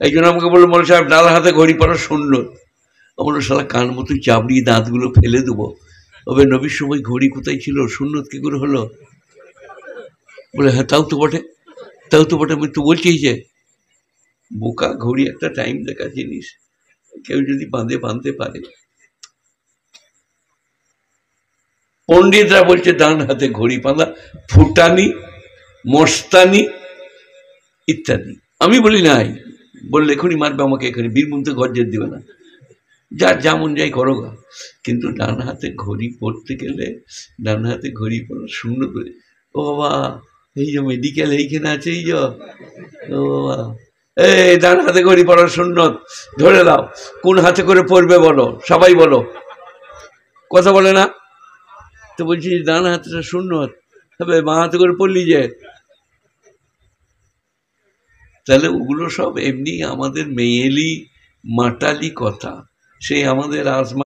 একজন আমাকে বললো মৌলানা সাহেব ডান হাতে ঘড়ি পরা সুন্নত। আমার শালা কান মতো চাবড়িয়ে দাঁতগুলো ফেলে দেবো। তবে নবীর সময় ঘড়ি কোথায় ছিল, সুন্নত কি করে হলো? বলে হ্যাঁ তাও তো বটে, তাও তো বটে, আমি তো বলছি যে বোকা, ঘড়ি একটা টাইম দেখা জিনিস, কেউ যদি বাঁধতে পারে। পণ্ডিতরা বলছে ডান হাতে ঘড়ি বাঁধা ফুটানি, মস্তানি ইত্যাদি। আমি বলি নাই, বললে এখনই মারবে আমাকে, এখানে বীরভূমতে গর্জের দিবে না, যার যেমন যাই করো গা। কিন্তু ডান হাতে ঘড়ি পড়তে গেলে ডান হাতে ঘড়ি পড়া শূন্য করে। ও বাবা, এই যে মেডিকেল এইখানে আছে, এই যে ও বাবা, এই ডান হাতে ঘড়ি পড়ার সুন্নত ধরে দাও। কোন হাতে করে পড়বে বলো, সবাই বলো, কথা বলে না তো। বলছি ডান হাতটা সুন্নত, তবে বাঁ হাতে করে পড়লি যে। তাহলে ওগুলো সব এমনি আমাদের মেয়েলি মাটালি কথা। সেই আমাদের আজমা